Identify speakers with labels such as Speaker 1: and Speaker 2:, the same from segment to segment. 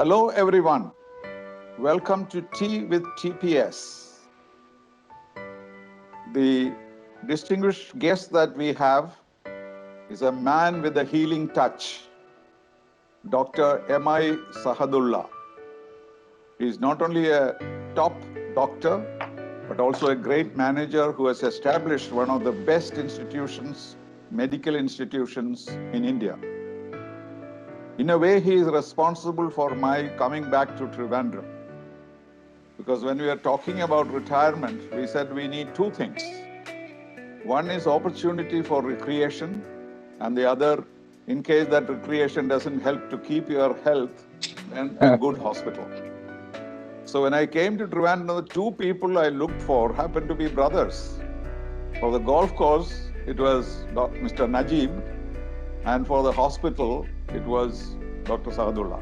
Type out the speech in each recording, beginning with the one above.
Speaker 1: Hello, everyone. Welcome to Tea with TPS. The distinguished guest that we have is a man with a healing touch, Dr. M.I. Sahadullah. He is not only a top doctor, but also a great manager who has established one of the best institutions, medical institutions in India. In a way, he is responsible for my coming back to Trivandrum. Because when we are talking about retirement, we said we need two things. One is opportunity for recreation, and the other, in case that recreation doesn't help to keep your health, then a good hospital. So when I came to Trivandrum, the two people I looked for happened to be brothers. For the golf course, it was Mr. Najib, and for the hospital, it was Dr. Sahadullah.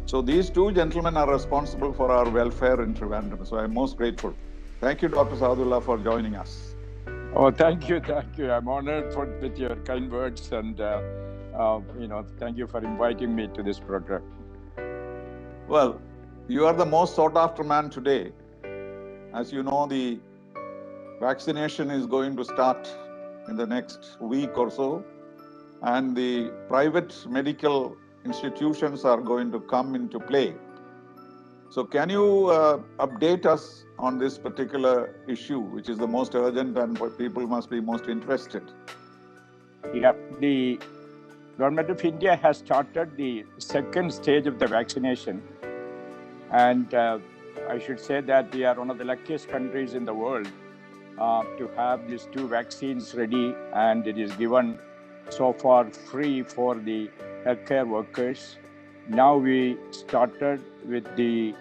Speaker 1: So these two gentlemen are responsible for our welfare in Trivandrum. So I'm most grateful. Thank you, Dr. Sahadullah, for joining us.
Speaker 2: Oh, thank you. I'm honored with your kind words, and thank you for inviting me to this program.
Speaker 1: Well, you are the most sought after man today. As you know, the vaccination is going to start in the next week or so, and the private medical institutions are going to come into play. So can you update us on this particular issue, which is the most urgent and what people must be most interested?
Speaker 2: Yeah, the Government of India has started the second stage of the vaccination. And I should say that we are one of the luckiest countries in the world to have these two vaccines ready, and it is given so far free for the healthcare workers. Now we started with the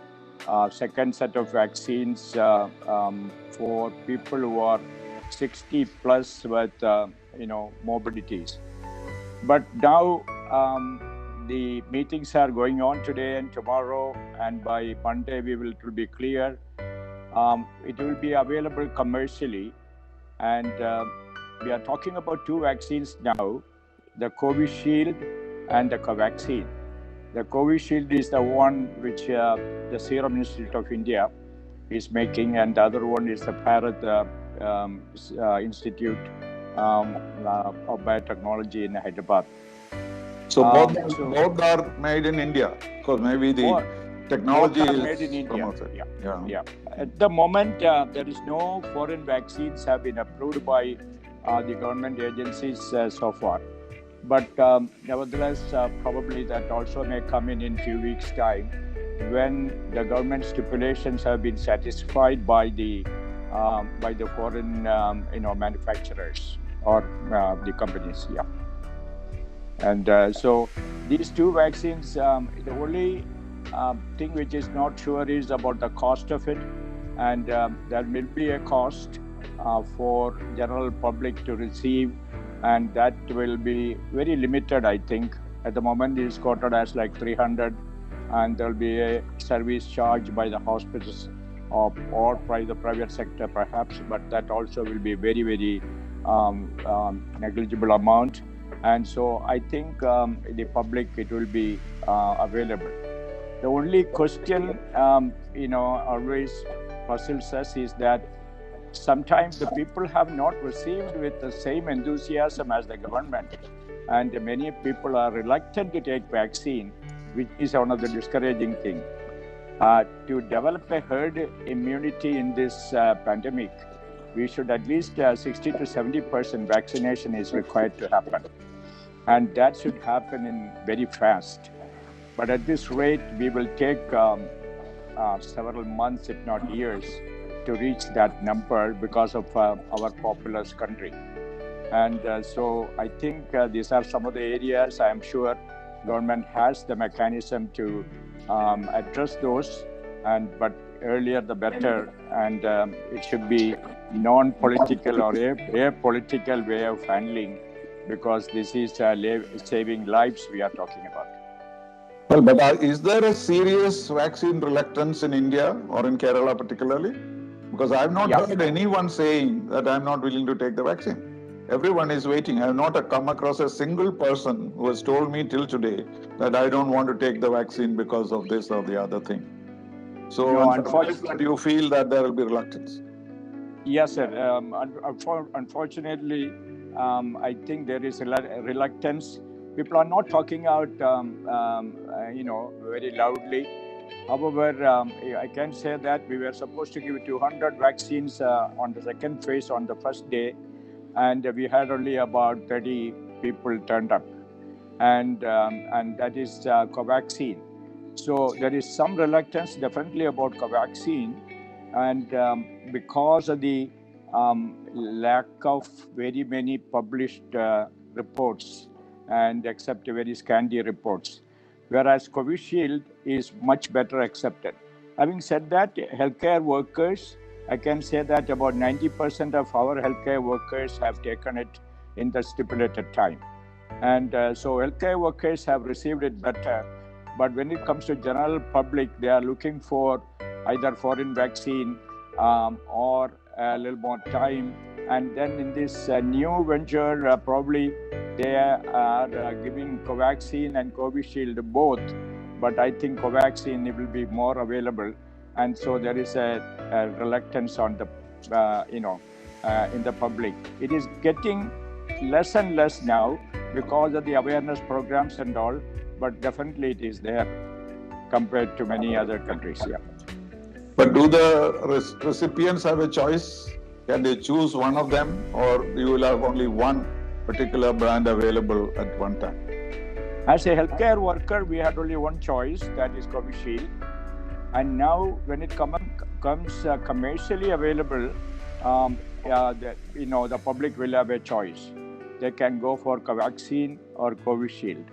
Speaker 2: second set of vaccines for people who are 60 plus with morbidities. But now the meetings are going on today and tomorrow, and by Monday it will be clear. It will be available commercially, and we are talking about two vaccines now, the Covishield and the Covaxin. The Covishield is the one which the Serum Institute of India is making, and the other one is the Bharat Institute of Biotechnology in Hyderabad.
Speaker 1: So both are made in India, because maybe the technology is
Speaker 2: made in India.
Speaker 1: Promoted.
Speaker 2: Yeah. At the moment, there is no foreign vaccines have been approved by the government agencies so far. But nevertheless, probably that also may come in few weeks' time, when the government stipulations have been satisfied by the foreign manufacturers or the companies. Yeah. And so these two vaccines, the only thing which is not sure is about the cost of it, and there will be a cost for general public to receive, and that will be very limited, I think. At the moment it is quoted as like 300, and there will be a service charge by the hospitals or by the private sector perhaps, but that also will be very, very negligible amount. And so I think the public, it will be available. The only question, always puzzles us is that sometimes the people have not received with the same enthusiasm as the government, and many people are reluctant to take vaccine, which is one of the discouraging things. To develop a herd immunity in this pandemic, we should at least 60 to 70% vaccination is required to happen. And that should happen in very fast. But at this rate, we will take several months, if not years, to reach that number because of our populous country. And so I think these are some of the areas I am sure government has the mechanism to address those, but earlier the better, and it should be non-political or a political way of handling, because this is saving lives we are talking about.
Speaker 1: Well, but is there a serious vaccine reluctance in India or in Kerala particularly? Because I have not heard anyone saying that I'm not willing to take the vaccine. Everyone is waiting. I have not come across a single person who has told me till today that I don't want to take the vaccine because of this or the other thing. So
Speaker 2: No,
Speaker 1: I'm surprised that you feel that there will be reluctance.
Speaker 2: Yes, sir. Unfortunately, I think there is a reluctance. People are not talking out, very loudly. However, I can say that we were supposed to give 200 vaccines on the second phase on the first day, and we had only about 30 people turned up, and that is Covaxin. So there is some reluctance definitely about Covaxin, and because of the lack of very many published reports, and except very scanty reports, whereas Covishield is much better accepted. Having said that, healthcare workers, I can say that about 90% of our healthcare workers have taken it in the stipulated time. And so healthcare workers have received it better. But when it comes to general public, they are looking for either foreign vaccine or a little more time. And then in this new venture, probably they are giving Covaxin and Covishield both. But I think Covaxin will be more available. And so there is a reluctance on the, in the public. It is getting less and less now because of the awareness programs and all, but definitely it is there compared to many other countries. Yeah.
Speaker 1: But do the recipients have a choice? Can they choose one of them, or you will have only one particular brand available at one time?
Speaker 2: As a healthcare worker, we had only one choice, that is Covishield. And now when it comes commercially available, the public will have a choice. They can go for Covaxin or Covishield.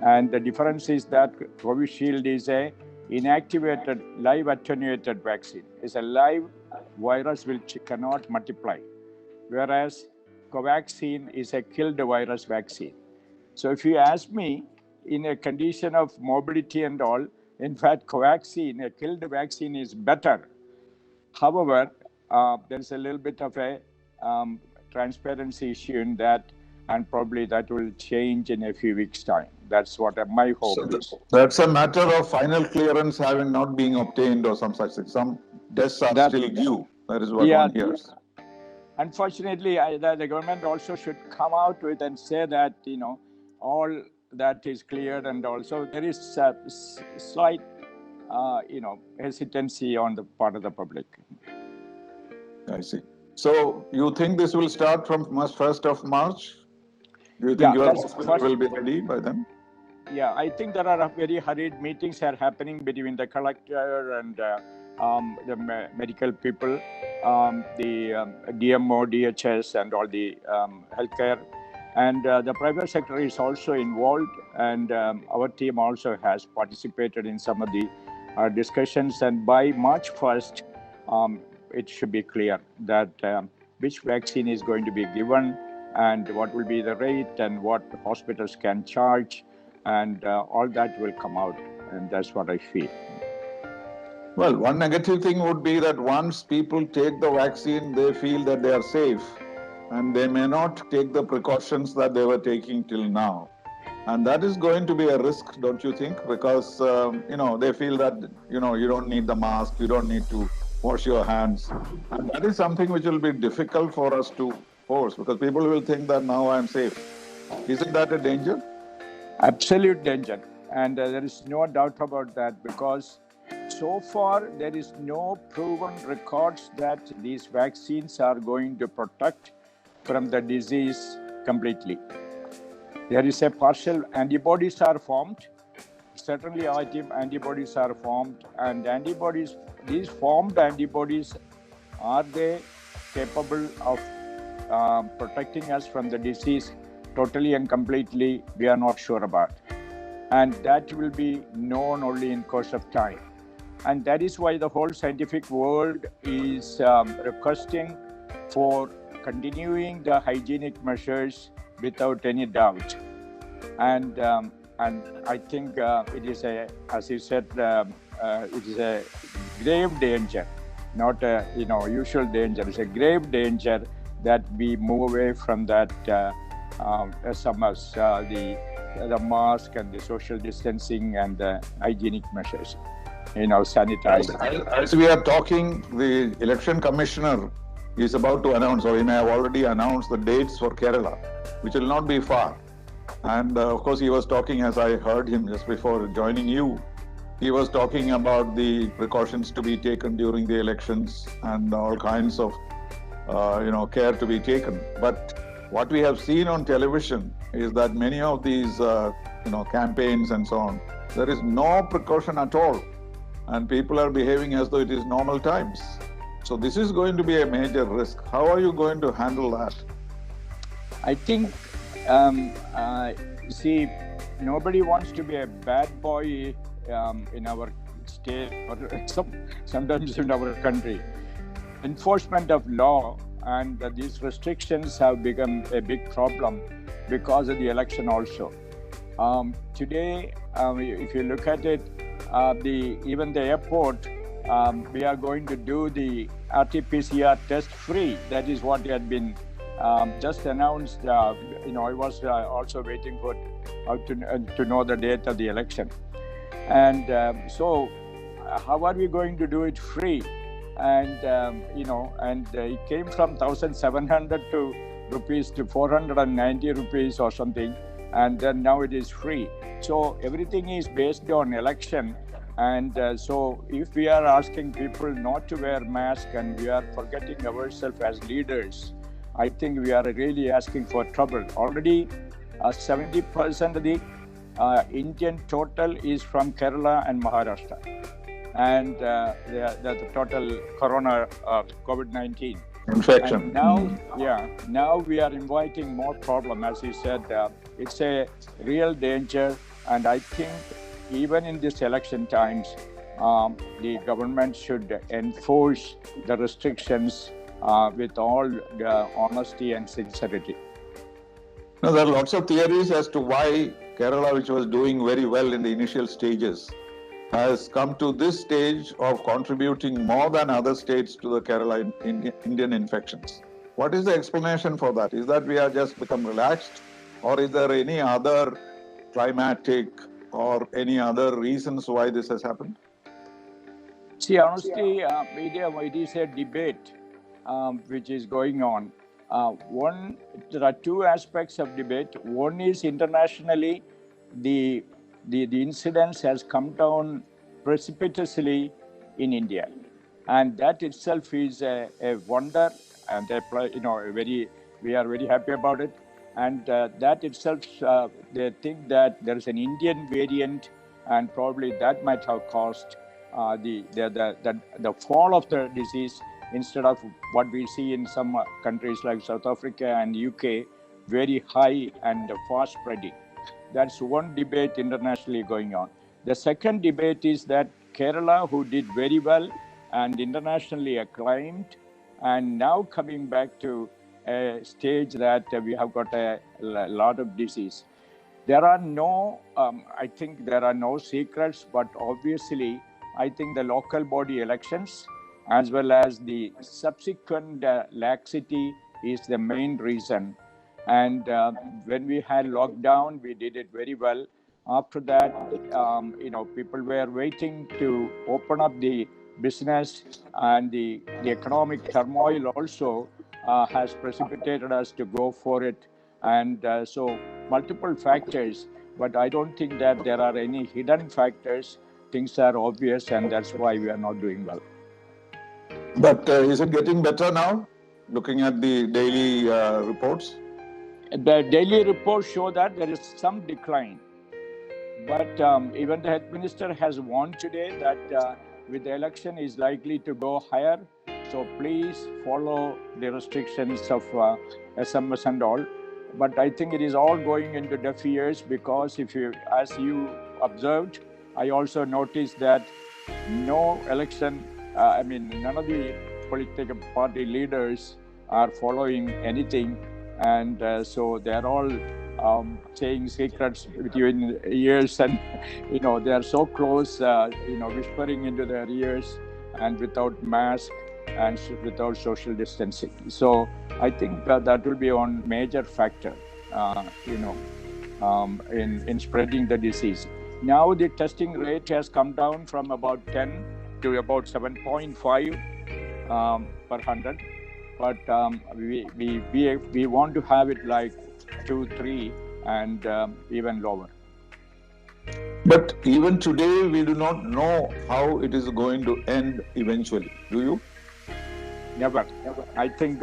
Speaker 2: And the difference is that Covishield is a inactivated, live attenuated vaccine. It's a live virus which cannot multiply. Whereas Covaxin is a killed virus vaccine. So if you ask me, in a condition of mobility and all, in fact, Covaxin, a killed vaccine, is better. However, there's a little bit of a transparency issue in that, and probably that will change in a few weeks' time. That's what my hope is.
Speaker 1: That's a matter of final clearance having not been obtained or some such thing. Some tests are still due. That is what one hears.
Speaker 2: Unfortunately, the government also should come out with and say that, all that is cleared, and also there is a slight, hesitancy on the part of the public.
Speaker 1: I see. So you think this will start from 1st of March? Do you think your hospital will be ready by then?
Speaker 2: Yeah, I think there are very hurried meetings are happening between the collector and the medical people, the DMO, DHS, and all the healthcare. And the private sector is also involved, and our team also has participated in some of the discussions. And by March 1st, it should be clear that which vaccine is going to be given, and what will be the rate, and what hospitals can charge, and all that will come out. And that's what I feel.
Speaker 1: Well, one negative thing would be that once people take the vaccine, they feel that they are safe, and they may not take the precautions that they were taking till now. And that is going to be a risk, don't you think? Because, they feel that, you don't need the mask, you don't need to wash your hands. And that is something which will be difficult for us to force, because people will think that now I'm safe. Isn't that a danger?
Speaker 2: Absolute danger. And there is no doubt about that, because so far there is no proven records that these vaccines are going to protect from the disease completely. There is a partial antibodies are formed. Certainly antibodies are formed, and these formed antibodies, are they capable of protecting us from the disease totally and completely? We are not sure about. And that will be known only in course of time. And that is why the whole scientific world is requesting for continuing the hygienic measures without any doubt. And I think it is as you said, it is a grave danger, not a usual danger. It's a grave danger that we move away from that SMS, the mask and the social distancing and the hygienic measures, sanitizing.
Speaker 1: As we are talking, the election commissioner is about to announce, or he may have already announced the dates for Kerala, which will not be far. And of course, he was talking, as I heard him just before joining you, he was talking about the precautions to be taken during the elections and all kinds of, care to be taken. But what we have seen on television is that many of these, campaigns and so on, there is no precaution at all. And people are behaving as though it is normal times. So this is going to be a major risk. How are you going to handle that?
Speaker 2: I think, nobody wants to be a bad boy in our state or sometimes in our country. Enforcement of law and these restrictions have become a big problem because of the election also. Today, if you look at it, even the airport, we are going to do the RT-PCR test free. That is what had been just announced. I was also waiting for to know the date of the election. And so how are we going to do it free? And, it came from 1,700 rupees to 490 rupees or something. And then now it is free. So everything is based on election. And so if we are asking people not to wear masks and we are forgetting ourselves as leaders, I think we are really asking for trouble. Already 70% of the Indian total is from Kerala and Maharashtra. And the total corona COVID-19
Speaker 1: infection.
Speaker 2: And now we are inviting more problem. As you said, it's a real danger. And I think even in this election times, the government should enforce the restrictions with all honesty and sincerity.
Speaker 1: Now, there are lots of theories as to why Kerala, which was doing very well in the initial stages, has come to this stage of contributing more than other states to the Kerala Indian infections. What is the explanation for that? Is that we have just become relaxed, or is there any other climatic or any other reasons why this has happened?
Speaker 2: See, honestly, it is a debate which is going on. There are two aspects of debate. One is internationally, the incidence has come down precipitously in India, and that itself is a wonder, and we are very happy about it. And that itself, they think that there is an Indian variant, and probably that might have caused the fall of the disease, instead of what we see in some countries like South Africa and UK, very high and fast spreading. That's one debate internationally going on. The second debate is that Kerala, who did very well and internationally acclaimed, and now coming back to a stage that we have got a lot of disease. There are no, I think there are no secrets, but obviously, I think the local body elections, as well as the subsequent laxity, is the main reason. And when we had lockdown, we did it very well. After that, people were waiting to open up the business, and the economic turmoil also has precipitated us to go for it. And so multiple factors, but I don't think that there are any hidden factors. Things are obvious, and that's why we are not doing well.
Speaker 1: But is it getting better now, looking at the daily reports?
Speaker 2: The daily reports show that there is some decline. But even the head minister has warned today that with the election is likely to go higher. So please follow the restrictions of SMS and all. But I think it is all going into deaf ears, because as you observed, I also noticed that no election, none of the political party leaders are following anything. And so they're all saying secrets between ears, and they are so close, whispering into their ears, and without mask and without social distancing. So I think that will be one major factor, in spreading the disease. Now the testing rate has come down from about 10 to about 7.5 per 100, but we want to have it like 2, 3, and even lower.
Speaker 1: But even today, we do not know how it is going to end eventually. Do you?
Speaker 2: Never. I think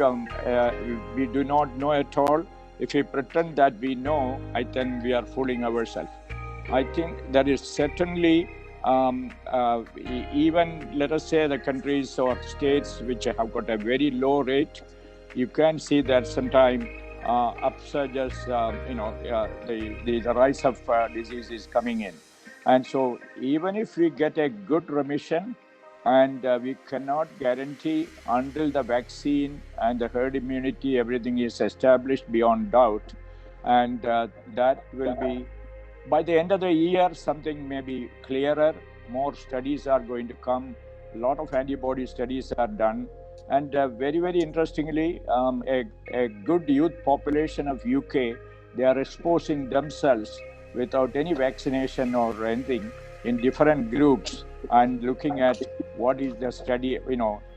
Speaker 2: we do not know at all. If we pretend that we know, I think we are fooling ourselves. I think there is certainly, even let us say the countries or states which have got a very low rate, you can see that sometimes upsurges, the rise of disease is coming in. And so even if we get a good remission, and we cannot guarantee until the vaccine and the herd immunity, everything is established beyond doubt. And that will be, by the end of the year, something may be clearer. More studies are going to come. A lot of antibody studies are done. And very, very interestingly, a good youth population of UK, they are exposing themselves without any vaccination or anything in different groups and looking at what is the study.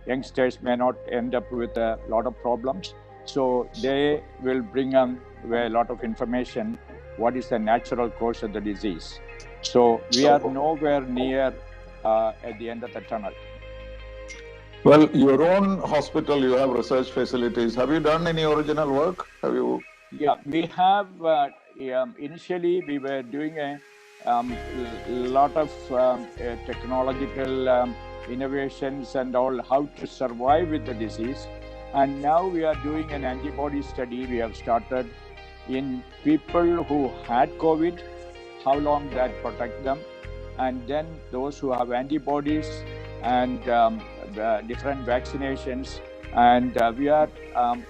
Speaker 2: Youngsters may not end up with a lot of problems. So they will bring a lot of information, what is the natural course of the disease. So we are nowhere near at the end of the tunnel.
Speaker 1: Well, your own hospital, you have research facilities. Have you done any original work? Have you?
Speaker 2: Yeah, we have. Initially, we were doing a lot of technological innovations and all, how to survive with the disease. And now we are doing an antibody study. We have started in people who had COVID, how long that protect them, and then those who have antibodies and different vaccinations. And we are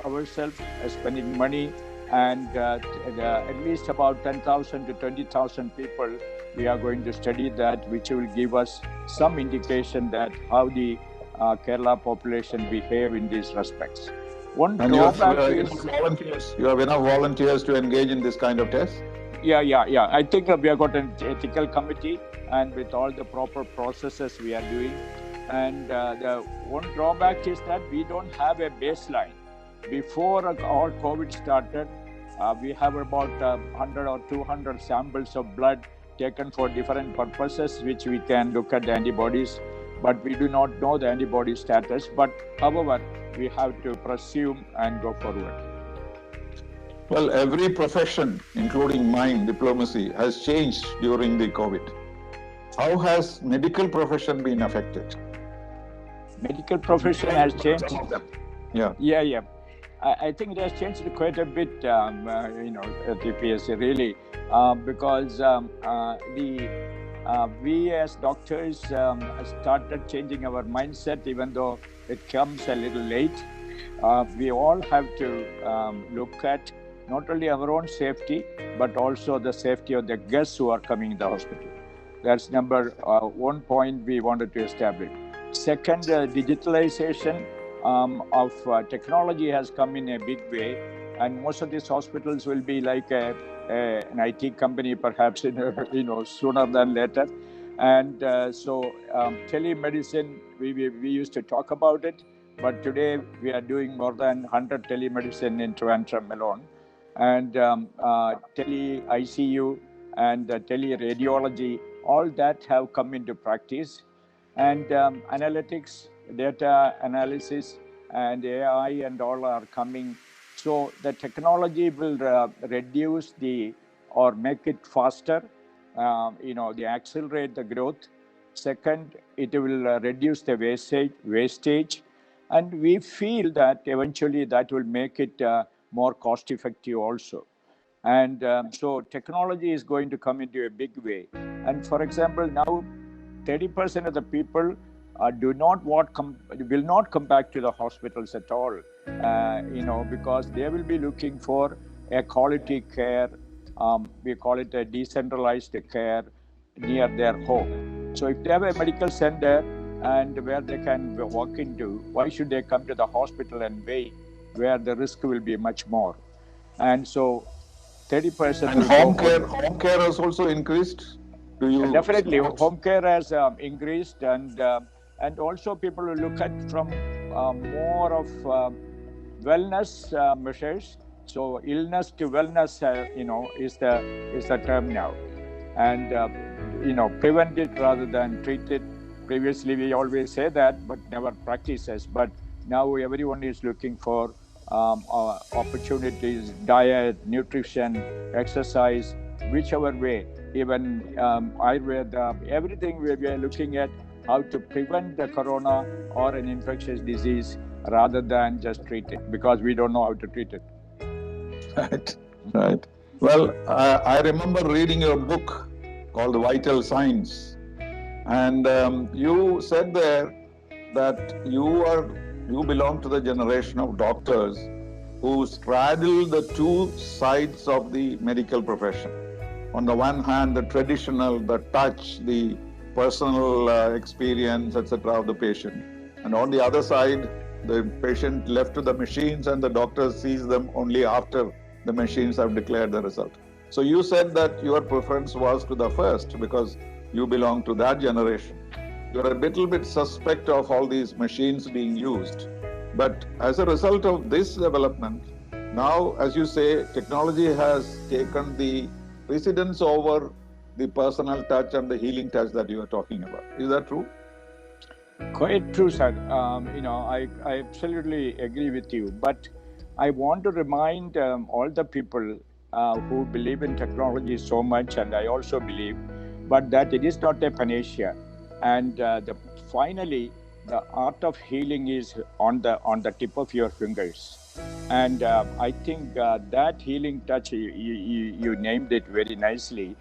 Speaker 2: ourselves spending money, and at least about 10,000 to 20,000 people, we are going to study that, which will give us some indication that how the Kerala population behave in these respects. One drawback is
Speaker 1: volunteers. You have enough volunteers to engage in this kind of tests?
Speaker 2: Yeah. I think we have got an ethical committee, and with all the proper processes we are doing. And the one drawback is that we don't have a baseline. Before all COVID started, we have about 100 or 200 samples of blood taken for different purposes, which we can look at the antibodies, but we do not know the antibody status. But however, we have to presume and go forward.
Speaker 1: Well, every profession, including mine, diplomacy, has changed during the COVID. How has medical profession been affected?
Speaker 2: Medical profession has changed.
Speaker 1: Yeah.
Speaker 2: I think it has changed quite a bit, TPS, really, because we as doctors started changing our mindset, even though it comes a little late. We all have to look at not only our own safety, but also the safety of the guests who are coming in the hospital. That's number one point we wanted to establish. Second, digitalization of technology has come in a big way, and most of these hospitals will be like an IT company, perhaps sooner than later. And so telemedicine, we used to talk about it, but today we are doing more than 100 telemedicine in Trivandrum alone, and tele-ICU and tele-radiology, all that have come into practice. And analytics, data analysis, and AI and all are coming. So the technology will reduce or make it faster, they accelerate the growth. Second, it will reduce the wastage. And we feel that eventually that will make it more cost effective also. And so technology is going to come into a big way. And for example, now 30% of the people will not come back to the hospitals at all, because they will be looking for a quality care. We call it a decentralized care near their home. So if they have a medical center and where they can walk into, why should they come to the hospital and wait? where the risk will be much more. And so 30%
Speaker 1: And
Speaker 2: will go
Speaker 1: home
Speaker 2: for
Speaker 1: care, home care has also increased. Do you
Speaker 2: definitely
Speaker 1: support?
Speaker 2: home care has increased, and also people will look at from more of wellness measures. So illness to wellness, is the term now, and prevent it rather than treat it. Previously, we always say that, but never practices. But now everyone is looking for opportunities, diet, nutrition, exercise, whichever way. Even Ayurveda, everything we are looking at how to prevent the corona or an infectious disease rather than just treat it, because we don't know how to treat it.
Speaker 1: Right, right. Well, I remember reading your book called Vital Signs, and you said there that you belong to the generation of doctors who straddle the two sides of the medical profession. On the one hand, the traditional, the touch, the personal experience, etc., of the patient, and on the other side, the patient left to the machines, and the doctor sees them only after the machines have declared the result. So you said that your preference was to the first because you belong to that generation. You're a little bit suspect of all these machines being used. But as a result of this development, now, as you say, technology has taken the precedence over the personal touch and the healing touch that you are talking about. Is that true?
Speaker 2: Quite true, sir. I absolutely agree with you. But I want to remind all the people who believe in technology so much, and I also believe, but that it is not a panacea. And finally, the art of healing is on the tip of your fingers. And I think that healing touch, you named it very nicely,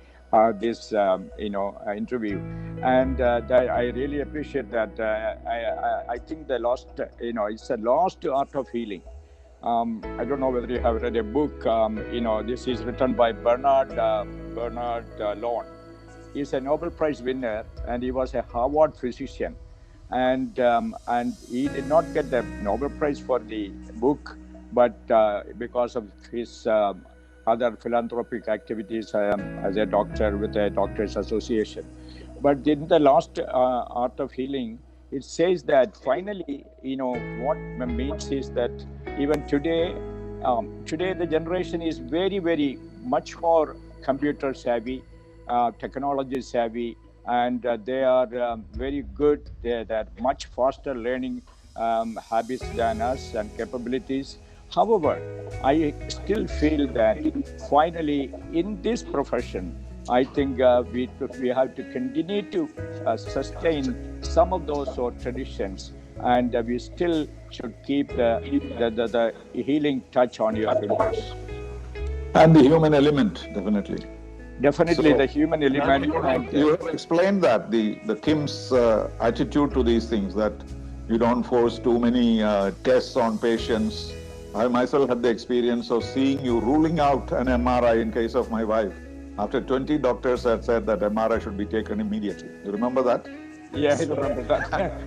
Speaker 2: this interview, and I really appreciate that. I think the lost, it's a lost art of healing. I don't know whether you have read a book. This is written by Bernard Lone. He's a Nobel Prize winner, and he was a Harvard physician, and he did not get the Nobel Prize for the book, but because of his other philanthropic activities as a doctor with a doctors association. But in the Lost Art of Healing, it says that finally, what means is that even today the generation is very, very much more computer savvy, technology savvy, and they are very good. They're much faster learning habits than us and capabilities. However, I still feel that finally in this profession, I think we have to continue to sustain some of those traditions, and we still should keep the healing touch on your fingers.
Speaker 1: And the human element, definitely.
Speaker 2: Definitely,
Speaker 1: So,
Speaker 2: the human element.
Speaker 1: You have explained that the Kim's attitude to these things, that you don't force too many tests on patients. I myself had the experience of seeing you ruling out an MRI in case of my wife. After 20 doctors had said that MRI should be taken immediately. You remember that?
Speaker 2: Yeah, I remember that.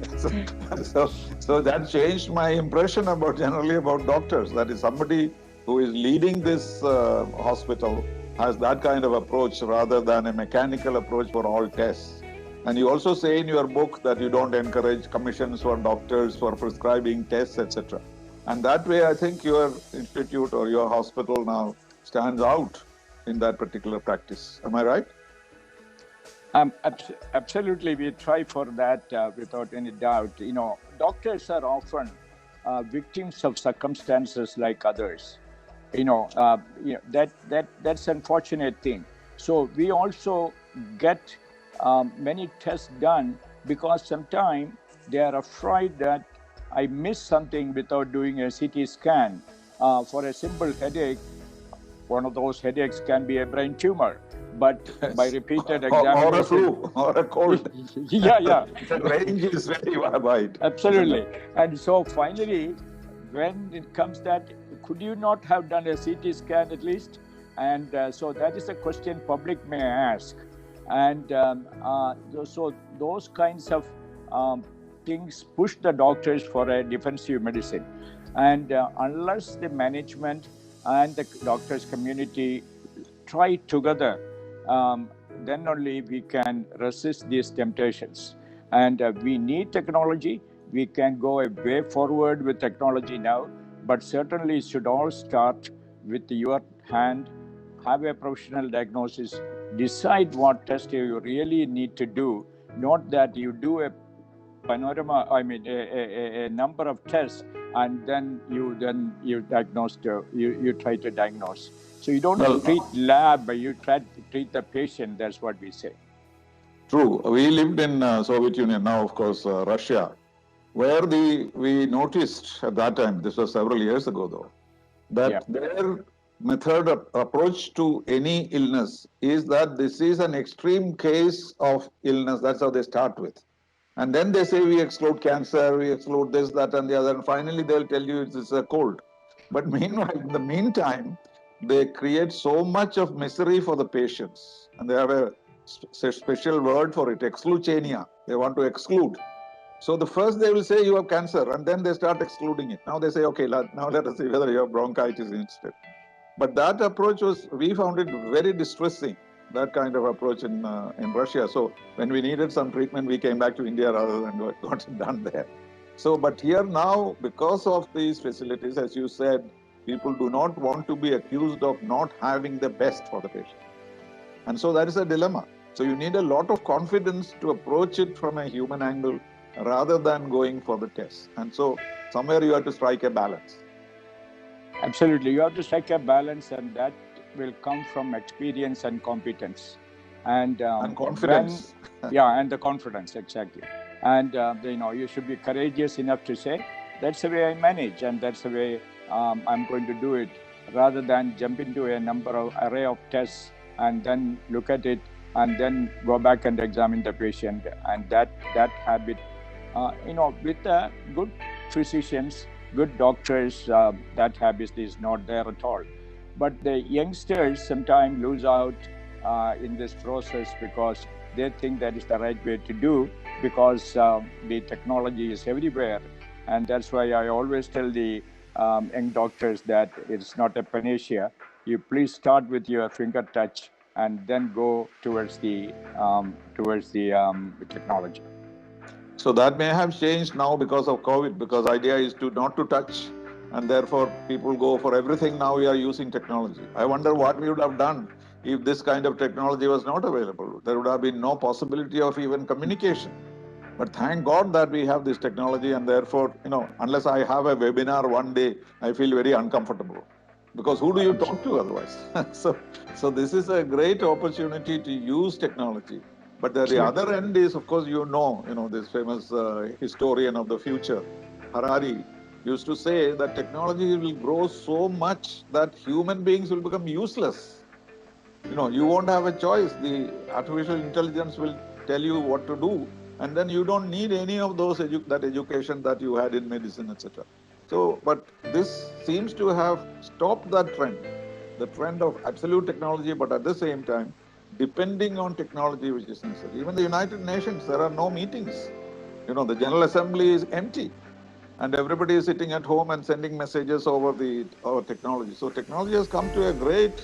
Speaker 1: So that changed my impression generally about doctors. That is, somebody who is leading this hospital has that kind of approach rather than a mechanical approach for all tests. And you also say in your book that you don't encourage commissions for doctors for prescribing tests, etc. And that way, I think your institute or your hospital now stands out in that particular practice. Am I right?
Speaker 2: Absolutely, we try for that without any doubt. Doctors are often victims of circumstances like others. That's unfortunate thing. So we also get many tests done because sometimes they are afraid that I missed something without doing a CT scan. For a simple headache, one of those headaches can be a brain tumor, but by repeated examination,
Speaker 1: or a flu, or a cold.
Speaker 2: yeah.
Speaker 1: The range is very wide.
Speaker 2: Absolutely. And so finally, when it comes that, could you not have done a CT scan at least? And so that is a question public may ask. And so those kinds of things push the doctors for a defensive medicine. And unless the management and the doctors community try together, then only we can resist these temptations. And we need technology. We can go a way forward with technology now, but certainly it should all start with your hand. Have a professional diagnosis, decide what test you really need to do, not that you do a panorama, I mean, a number of tests, and then you diagnose, you try to diagnose. So you don't
Speaker 1: Well,
Speaker 2: treat lab, but you try to treat the patient. That's what we say.
Speaker 1: true. We lived in Soviet Union, now of course Russia, where we noticed at that time, this was several years ago though, that their method of approach to any illness is that this is an extreme case of illness. That's how they start with. And then they say we exclude cancer, we exclude this, that, and the other. And finally, they'll tell you it's a cold. But meanwhile, in the meantime, they create so much of misery for the patients. And they have a special word for it, excluchenia. They want to exclude. So the first they will say you have cancer, and then they start excluding it. Now they say, okay, now let us see whether you have bronchitis instead. But that approach we found it very distressing, that kind of approach in Russia. So when we needed some treatment, we came back to India rather than got it done there. So, but here now, because of these facilities, as you said, people do not want to be accused of not having the best for the patient. And so that is a dilemma. So you need a lot of confidence to approach it from a human angle rather than going for the test. And so somewhere you have to strike a balance.
Speaker 2: Absolutely. You have to strike a balance, and that will come from experience and competence. And
Speaker 1: confidence.
Speaker 2: And the confidence, exactly. And, you should be courageous enough to say, that's the way I manage, and that's the way I'm going to do it, rather than jump into a array of tests and then look at it and then go back and examine the patient. And that habit, with good physicians, good doctors, that habit is not there at all. But the youngsters sometimes lose out in this process because they think that is the right way to do, because the technology is everywhere. And that's why I always tell the young doctors that it's not a panacea. You please start with your finger touch and then go towards the technology.
Speaker 1: So that may have changed now because of COVID, because idea is not to touch, and therefore people go for everything. Now we are using technology. I wonder what we would have done if this kind of technology was not available. There would have been no possibility of even communication. But thank God that we have this technology, and therefore, unless I have a webinar one day, I feel very uncomfortable. Because who do you talk to otherwise? So this is a great opportunity to use technology. But the other end is, of course, this famous historian of the future, Harari, used to say that technology will grow so much that human beings will become useless. You won't have a choice. The artificial intelligence will tell you what to do, and then you don't need any of those that education that you had in medicine, etc. So, but this seems to have stopped that trend, the trend of absolute technology, but at the same time, depending on technology which is necessary. Even the United Nations, there are no meetings. The General Assembly is empty, and everybody is sitting at home and sending messages over technology. So technology has come to a great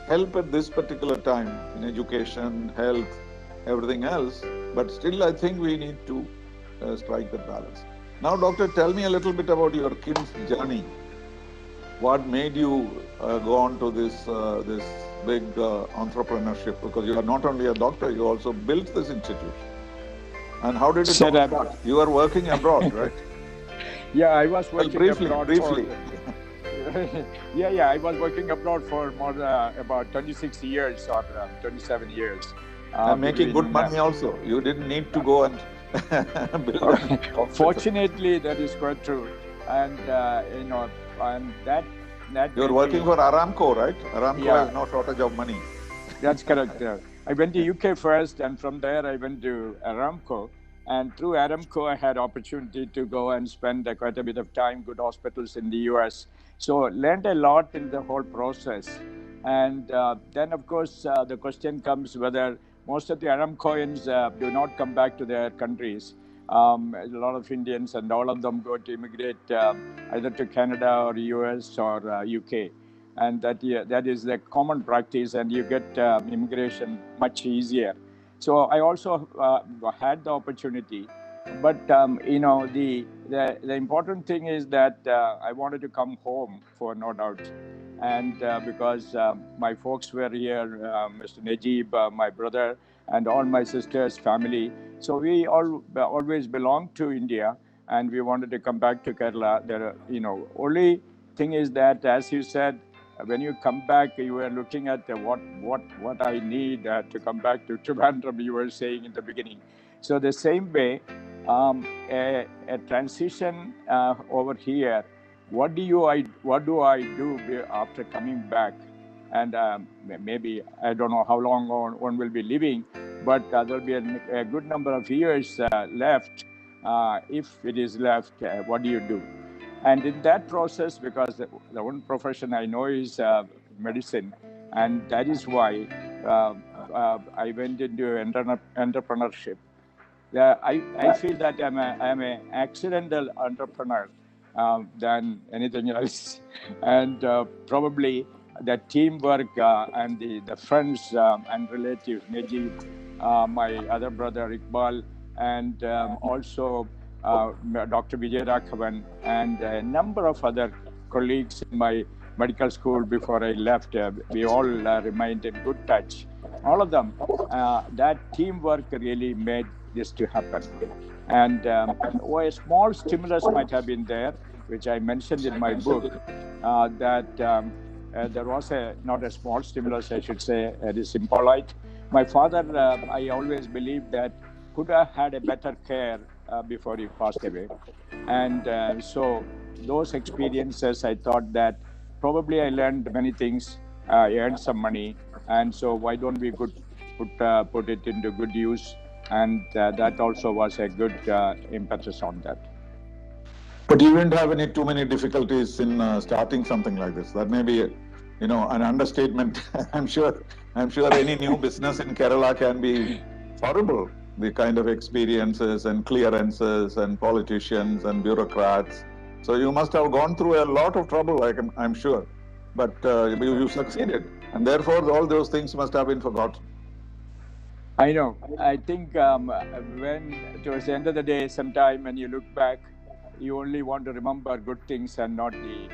Speaker 1: help at this particular time in education, health, everything else. But still, I think we need to strike the balance. Now, doctor, tell me a little bit about your KIMS journey. What made you go on to this big entrepreneurship? Because you are not only a doctor, you also built this institute. And how did it all start? You are working abroad, right?
Speaker 2: Yeah, I was working abroad.
Speaker 1: Briefly.
Speaker 2: Yeah, I was working abroad for more about 26 years or 27 years.
Speaker 1: And making good money also. You didn't need to go and build.
Speaker 2: Fortunately, that is quite true. And and that
Speaker 1: you're working for Aramco, right? Aramco has no shortage of money.
Speaker 2: That's correct. I went to UK first, and from there I went to Aramco. And through Aramco, I had opportunity to go and spend quite a bit of time, good hospitals in the US. So learned a lot in the whole process. And then, of course, the question comes whether most of the Aramcoians do not come back to their countries. A lot of Indians, and all of them go to immigrate either to Canada or US or UK. And that is the common practice, and you get immigration much easier. So I also had the opportunity, but the important thing is that I wanted to come home, for no doubt, and because my folks were here, Mr. Najib, my brother, and all my sister's family. So we all always belonged to India, and we wanted to come back to Kerala. Only thing is that, as you said, when you come back, you were looking at what I need to come back to Trivandrum. You were saying in the beginning. So the same way, a transition over here. What do I do after coming back? And maybe I don't know how long one will be living, but there'll be a good number of years left. If it is left, what do you do? And in that process, because the one profession I know is medicine, and that is why I went into entrepreneurship. I feel that I'm an accidental entrepreneur than anything else, and probably the teamwork and the friends and relatives, Najib, my other brother Iqbal, and also Dr. Vijay Raghavan, and a number of other colleagues in my medical school before I left. We all remained in good touch. All of them. That teamwork really made this to happen. And a small stimulus might have been there, which I mentioned in my book, that there was not a small stimulus, I should say, it is impolite. My father, I always believed that could have had a better care before he passed away. And so those experiences, I thought that probably I learned many things, earned some money, and so why don't we put it into good use? And that also was a good impetus on that.
Speaker 1: But you didn't have any too many difficulties in starting something like this. That may be, an understatement. I'm sure any new business in Kerala can be horrible. The kind of experiences and clearances and politicians and bureaucrats. So you must have gone through a lot of trouble, I'm sure. But you succeeded, and therefore all those things must have been forgotten.
Speaker 2: I know. I think when towards the end of the day, sometime when you look back, you only want to remember good things and not the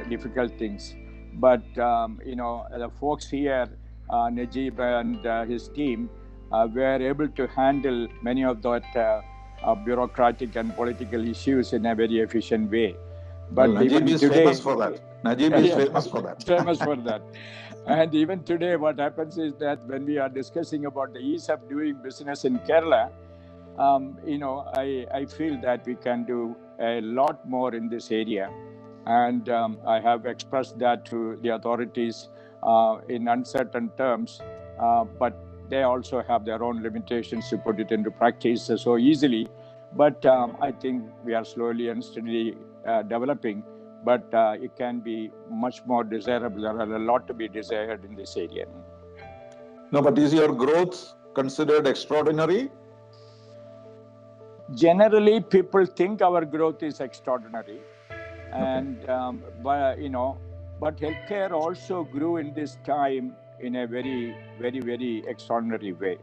Speaker 2: difficult things. But the folks here, Najib and his team, were able to handle many of that bureaucratic and political issues in a very efficient way. But
Speaker 1: well, Najib is today, famous for that. Najib is famous for that.
Speaker 2: Famous for that. And even today, what happens is that when we are discussing about the ease of doing business in Kerala, I feel that we can do a lot more in this area. And I have expressed that to the authorities in uncertain terms, but they also have their own limitations to put it into practice so easily. But I think we are slowly and steadily developing, but it can be much more desirable. There are a lot to be desired in this area.
Speaker 1: No, but is your growth considered extraordinary?
Speaker 2: Generally, people think our growth is extraordinary, and but healthcare also grew in this time in a very, very, very extraordinary way.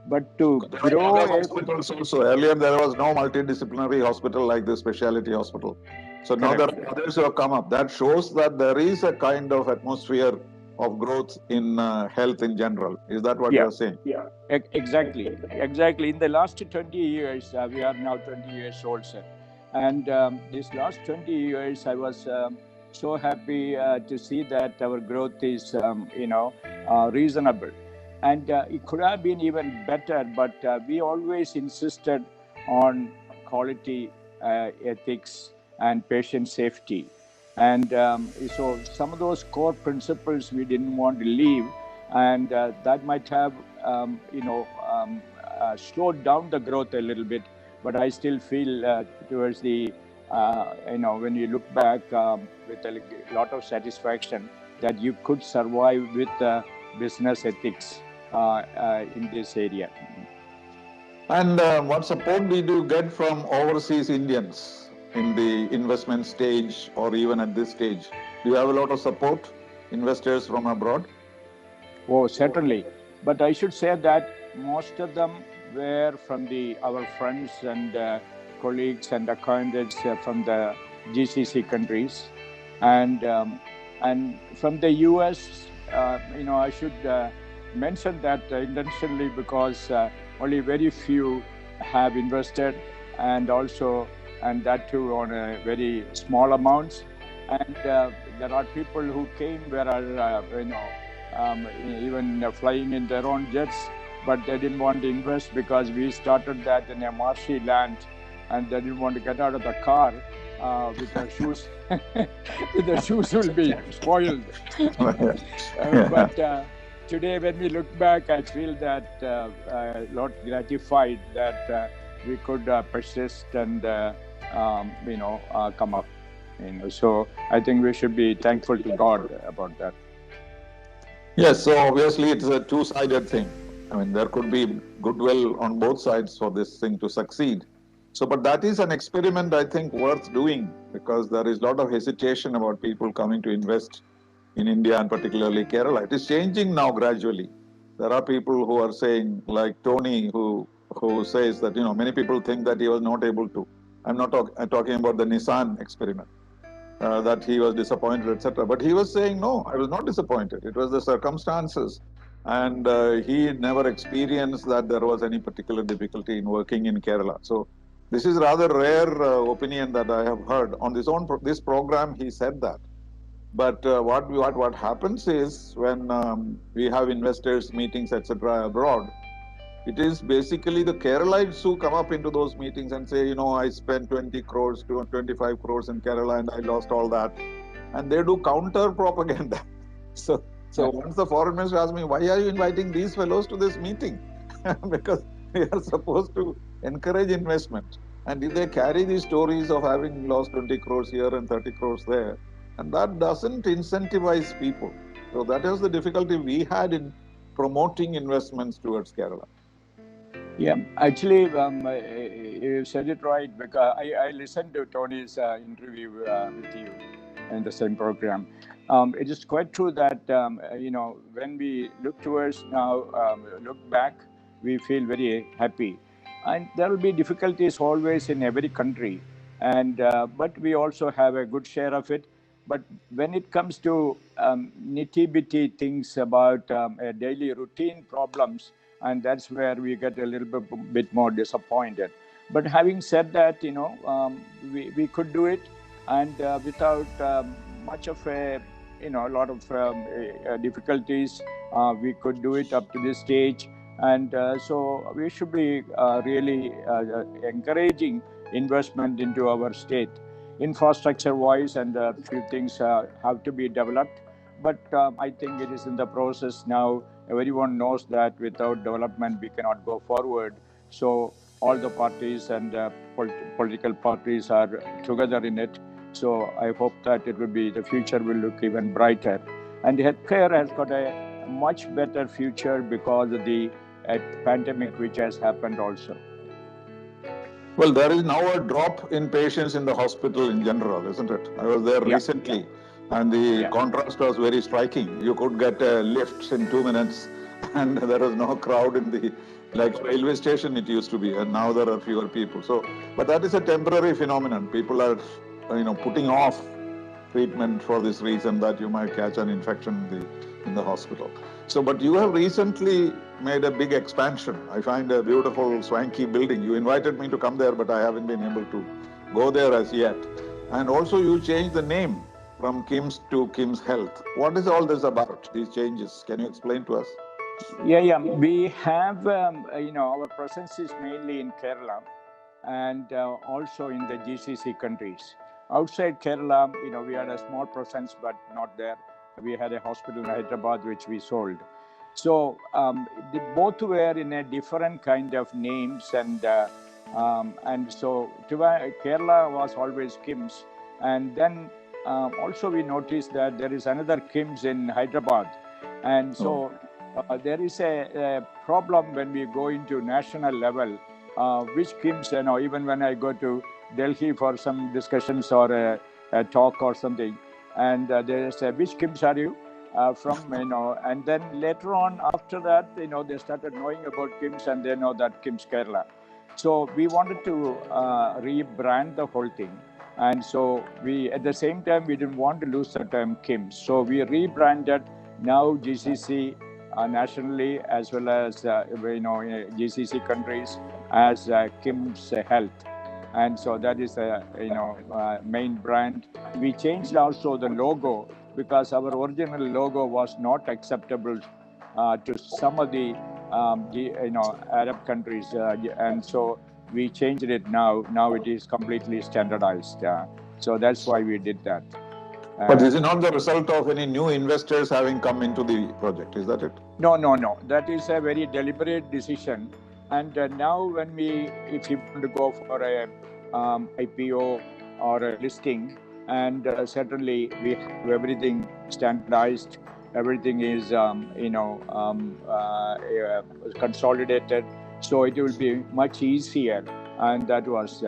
Speaker 2: But to grow
Speaker 1: hospitals also, earlier there was no multidisciplinary hospital like this specialty hospital. So now there are others who have come up. That shows that there is a kind of atmosphere of growth in health in general. Is that what you're saying?
Speaker 2: Yeah, exactly. In the last 20 years, we are now 20 years old, sir. And these last 20 years, I was so happy to see that our growth is, reasonable. And it could have been even better, but we always insisted on quality, ethics, and patient safety. And so some of those core principles we didn't want to leave, and that might have, slowed down the growth a little bit. But I still feel towards the, when you look back with a lot of satisfaction that you could survive with business ethics in this area.
Speaker 1: And what support did you get from overseas Indians in the investment stage or even at this stage? Do you have a lot of support, investors from abroad?
Speaker 2: Oh, certainly. But I should say that most of them were from our friends and colleagues and acquaintances from the GCC countries, and from the US. I should mention that intentionally because only very few have invested, and also and that too on a very small amounts. And there are people who came where are even flying in their own jets, but they didn't want to invest because we started that in a marshy land, and they didn't want to get out of the car with their shoes. The shoes will be spoiled. But today, when we look back, I feel that a lot gratified that we could persist and come up. So I think we should be thankful to God about that.
Speaker 1: Yes, so obviously it's a two-sided thing. I mean, there could be goodwill on both sides for this thing to succeed. So, but that is an experiment I think worth doing because there is a lot of hesitation about people coming to invest in India and particularly Kerala. It is changing now gradually. There are people who are saying, like Tony, who says that many people think that he was not able to. I'm talking about the Nissan experiment that he was disappointed, etc. But he was saying, no, I was not disappointed. It was the circumstances. And he never experienced that there was any particular difficulty in working in Kerala. So this is rather rare opinion that I have heard. On this program, he said that. But what happens is when we have investors meetings, etc. abroad, it is basically the Keralites who come up into those meetings and say, I spent 20 crores to 25 crores in Kerala and I lost all that. And they do counter propaganda. So once the foreign minister asked me, why are you inviting these fellows to this meeting? Because we are supposed to encourage investment. And if they carry these stories of having lost 20 crores here and 30 crores there, and that doesn't incentivize people. So that is the difficulty we had in promoting investments towards Kerala.
Speaker 2: Yeah, actually, you said it right because I listened to Tony's interview with you in the same program. It is quite true that when we look towards now, look back, we feel very happy, and there will be difficulties always in every country, and but we also have a good share of it. But when it comes to nitty-bitty things about daily routine problems, and that's where we get a little bit more disappointed. But having said that, we could do it, and without much of a lot of difficulties, we could do it up to this stage. And so we should be really encouraging investment into our state, infrastructure wise, and a few things have to be developed. But I think it is in the process now. Everyone knows that without development we cannot go forward. So all the parties and political parties are together in it. So I hope that the future will look even brighter. And healthcare has got a much better future because of the pandemic which has happened also.
Speaker 1: Well, there is now a drop in patients in the hospital in general, isn't it? I was there recently, and the contrast was very striking. You could get lifts in 2 minutes, and there was no crowd in the railway station it used to be, and now there are fewer people. So, but that is a temporary phenomenon. People are, putting off treatment for this reason that you might catch an infection in the hospital. So, but you have recently made a big expansion. I find a beautiful, swanky building. You invited me to come there, but I haven't been able to go there as yet. And also, you changed the name from KIMS to KIMS Health. What is all this about, these changes? Can you explain to us?
Speaker 2: Yeah. We have, our presence is mainly in Kerala and also in the GCC countries. Outside Kerala, we had a small presence, but not there. We had a hospital in Hyderabad, which we sold. So both were in a different kind of names, and so Kerala was always KIMS, and then also we noticed that there is another KIMS in Hyderabad, and so there is a problem when we go into national level. which KIMS, even when I go to Delhi for some discussions or a talk or something, and they say, which KIMS are you from, and then later on after that, they started knowing about KIMS and they know that KIMS Kerala. So we wanted to rebrand the whole thing. And so we, at the same time, we didn't want to lose the term KIMS. So we rebranded now GCC nationally as well as, GCC countries as KIMS Health. And so that is a main brand. We changed also the logo because our original logo was not acceptable to some of the Arab countries, and so we changed it now. Now it is completely standardized. So that's why we did that.
Speaker 1: But is it not the result of any new investors having come into the project? Is that it?
Speaker 2: No. That is a very deliberate decision. And now if you want to go for a IPO or a listing, and certainly we have everything standardized, everything is consolidated, so it will be much easier. And that was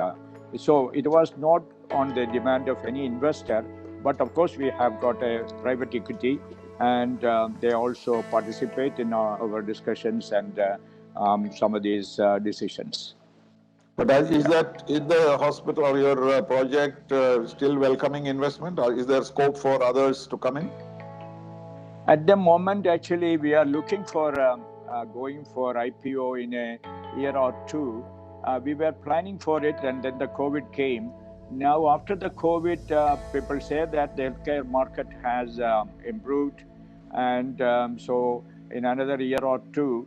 Speaker 2: so it was not on the demand of any investor, but of course we have got a private equity, and they also participate in our discussions and some of these decisions.
Speaker 1: But is the hospital or your project still welcoming investment, or is there scope for others to come in?
Speaker 2: At the moment, actually, we are looking for going for IPO in a year or two. We were planning for it, and then the COVID came. Now, after the COVID, people say that the healthcare market has improved, and so in another year or two,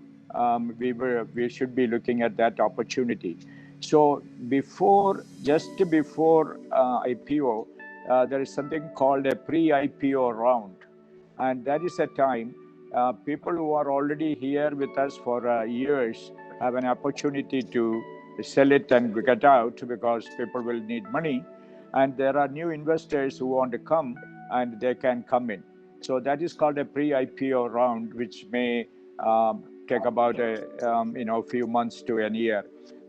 Speaker 2: we should be looking at that opportunity. So just before IPO, there is something called a pre-IPO round. And that is a time people who are already here with us for years have an opportunity to sell it and get out because people will need money. And there are new investors who want to come and they can come in. So that is called a pre-IPO round, which may take about a few months to a year.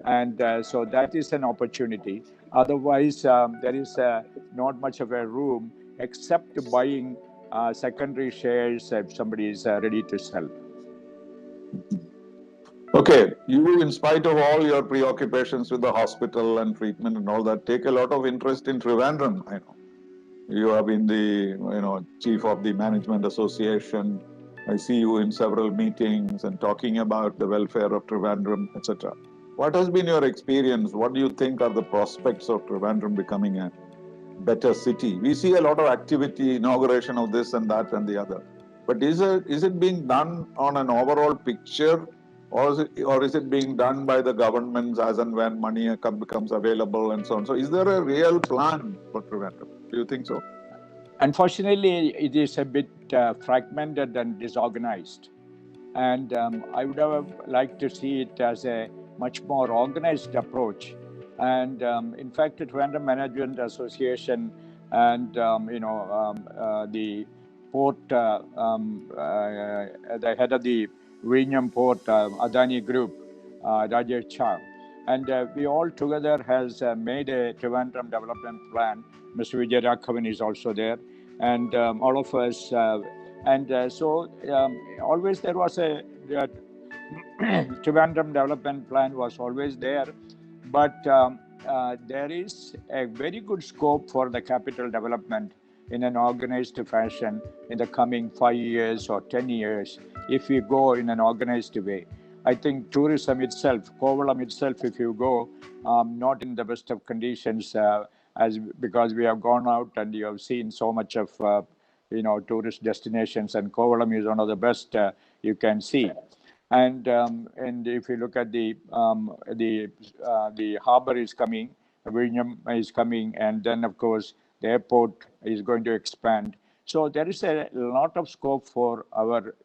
Speaker 2: And so that is an opportunity. Otherwise, there is not much of a room except buying secondary shares if somebody is ready to sell.
Speaker 1: Okay, you, in spite of all your preoccupations with the hospital and treatment and all that, take a lot of interest in Trivandrum. I know you have been the chief of the management association. I see you in several meetings and talking about the welfare of Trivandrum, etc. What has been your experience? What do you think are the prospects of Trivandrum becoming a better city? We see a lot of activity, inauguration of this and that and the other. But is it being done on an overall picture, or is it being done by the governments as and when money becomes available and so on? So is there a real plan for Trivandrum? Do you think so?
Speaker 2: Unfortunately, it is a bit fragmented and disorganized. And I would have liked to see it as a much more organized approach. And in fact, the Trivandrum Management Association and the port, the head of the Vizhinjam Port, Adani Group, Rajesh Char, and we all together has made a Trivandrum development plan. Mr. Vijay Raghavan is also there, and all of us. So always there was a Trivandrum development plan was always there, but there is a very good scope for the capital development in an organized fashion in the coming 5 years or 10 years if we go in an organized way. I think tourism itself, Kovalam itself, if you go, not in the best of conditions because we have gone out and you have seen so much of tourist destinations, and Kovalam is one of the best you can see. And if you look at the harbor is coming, Vizhinjam is coming, and then of course the airport is going to expand. So there is a lot of scope for our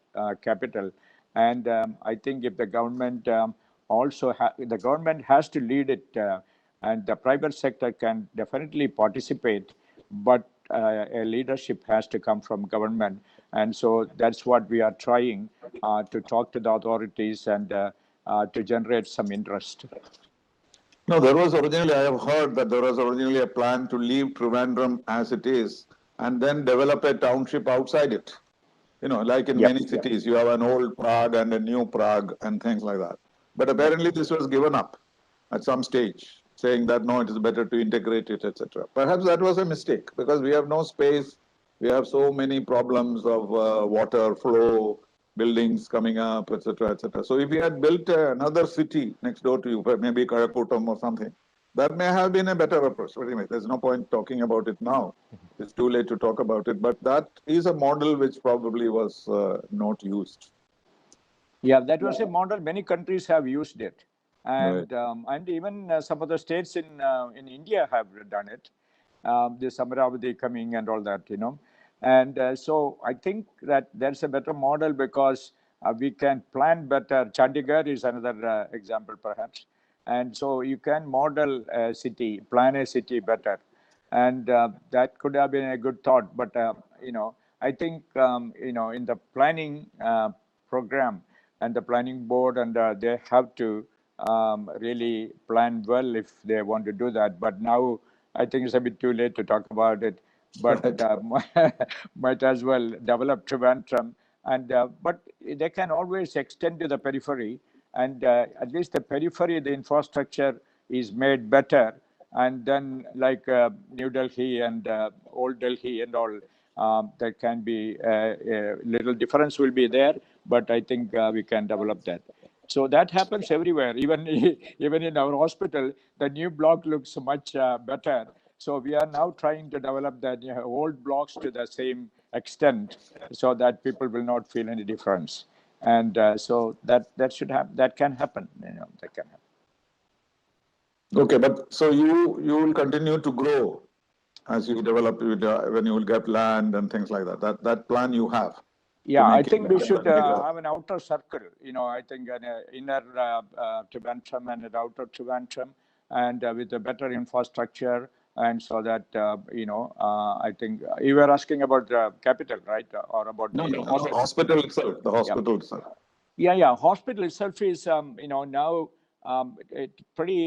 Speaker 2: capital, and I think if the government the government has to lead it, and the private sector can definitely participate, but a leadership has to come from government. And so that's what we are trying to talk to the authorities and to generate some interest.
Speaker 1: No, there was originally, I have heard that there was originally a plan to leave Trivandrum as it is and then develop a township outside it. You know, like in
Speaker 2: Yep.
Speaker 1: many cities, you have an old Prague and a new Prague and things like that. But
Speaker 2: Yep.
Speaker 1: apparently this was given up at some stage, saying that no, it is better to integrate it, etc. Perhaps that was a mistake because we have no space. We have so many problems of water flow, buildings coming up, etc., etc. So if we had built another city next door to you, maybe Karakoram or something, that may have been a better approach. But anyway, there's no point talking about it now. It's too late to talk about it. But that is a model which probably was not used.
Speaker 2: Yeah, that was a model. Many countries have used it,
Speaker 1: Right.
Speaker 2: and even some of the states in India have done it. The Samravati coming and all that, and so I think that there's a better model because we can plan better. Chandigarh is another example, perhaps, and so you can model a city, plan a city better, and that could have been a good thought. But I think in the planning program and the planning board, and they have to really plan well if they want to do that. But now I think it's a bit too late to talk about it. But
Speaker 1: Right.
Speaker 2: might as well develop Trivandrum, and but they can always extend to the periphery, and at least the periphery, the infrastructure is made better, and then like New Delhi and Old Delhi and all, there can be a little difference will be there, but I think we can develop that. So that happens everywhere, even even in our hospital, the new block looks much better. So we are now trying to develop that old blocks to the same extent, so that people will not feel any difference. And so that should happen. That can happen. That can happen.
Speaker 1: Okay, but so you will continue to grow as you develop when you will get land and things like that. That plan you have to
Speaker 2: Yeah, I
Speaker 1: make it
Speaker 2: think we
Speaker 1: better
Speaker 2: should
Speaker 1: and bigger.
Speaker 2: have an outer circle. I think an inner Trivandrum and an outer Trivandrum, and with a better infrastructure, and so that I think you were asking about the capital, right, or about
Speaker 1: No,
Speaker 2: the
Speaker 1: no, no.
Speaker 2: hospital.
Speaker 1: Hospital itself. The
Speaker 2: Yeah.
Speaker 1: hospital itself.
Speaker 2: Yeah. Hospital itself is, now pretty.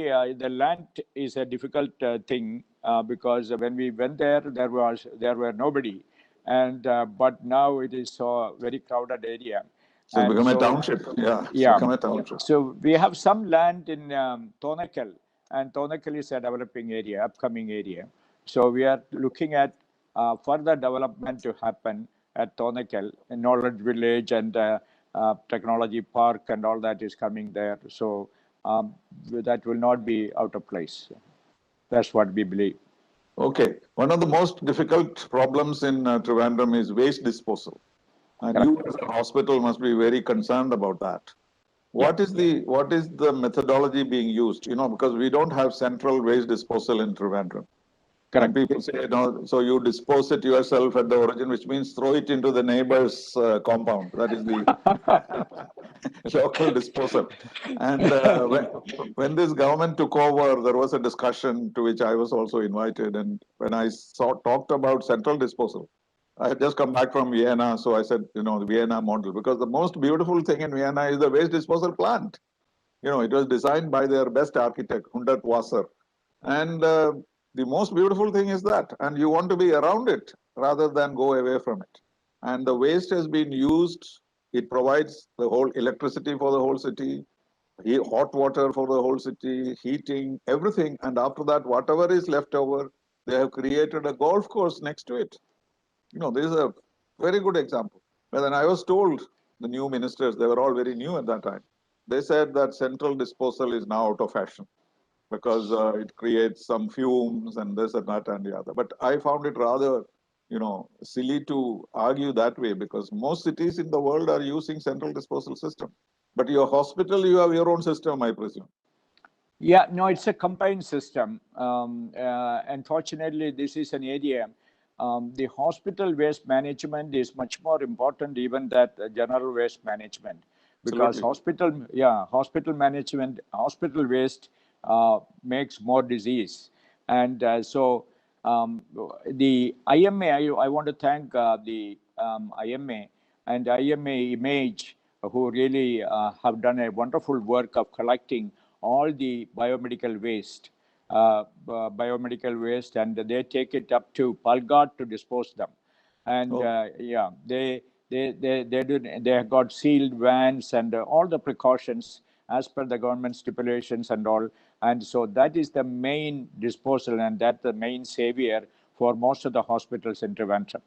Speaker 2: The land is a difficult thing because when we went there, there were nobody, and but now it is so very crowded area,
Speaker 1: So it's
Speaker 2: and
Speaker 1: become a
Speaker 2: so
Speaker 1: township. Yeah, it's
Speaker 2: yeah.
Speaker 1: become a township.
Speaker 2: So we have some land in Tonakal, and Tonakal is a developing area, upcoming area. So we are looking at further development to happen at Tonakal, Knowledge Village, and Technology Park, and all that is coming there. So that will not be out of place. That's what we believe.
Speaker 1: Okay. One of the most difficult problems in Trivandrum is waste disposal. And
Speaker 2: Correct.
Speaker 1: you as a hospital must be very concerned about that.
Speaker 2: Yeah.
Speaker 1: What is the methodology being used? Because we don't have central waste disposal in Trivandrum. And
Speaker 2: Correct.
Speaker 1: people say, so you dispose it yourself at the origin, which means throw it into the neighbor's compound. That is the local disposal. And when this government took over, there was a discussion to which I was also invited. And when I talked about central disposal, I had just come back from Vienna, so I said, the Vienna model, because the most beautiful thing in Vienna is the waste disposal plant. It was designed by their best architect, Hundert Wasser. And the most beautiful thing is that, and you want to be around it rather than go away from it. And the waste has been used. It provides the whole electricity for the whole city, hot water for the whole city, heating, everything. And after that, whatever is left over, they have created a golf course next to it. This is a very good example. But then I was told, the new ministers, they were all very new at that time. They said that central disposal is now out of fashion because it creates some fumes and this and that and the other. But I found it rather, silly to argue that way because most cities in the world are using central disposal system. But your hospital, you have your own system, I presume.
Speaker 2: Yeah, no, it's a combined system. Unfortunately, this is an area. The hospital waste management is much more important even than general waste management, because
Speaker 1: Absolutely.
Speaker 2: hospital management, hospital waste makes more disease, and so the IMA. I want to thank the IMA and IMA Image, who really have done a wonderful work of collecting all the biomedical waste, and they take it up to Palghat to dispose them. And yeah, they have got sealed vans and all the precautions as per the government stipulations and all. And so that is the main disposal, and that's the main savior for most of the hospitals in Trivandrum.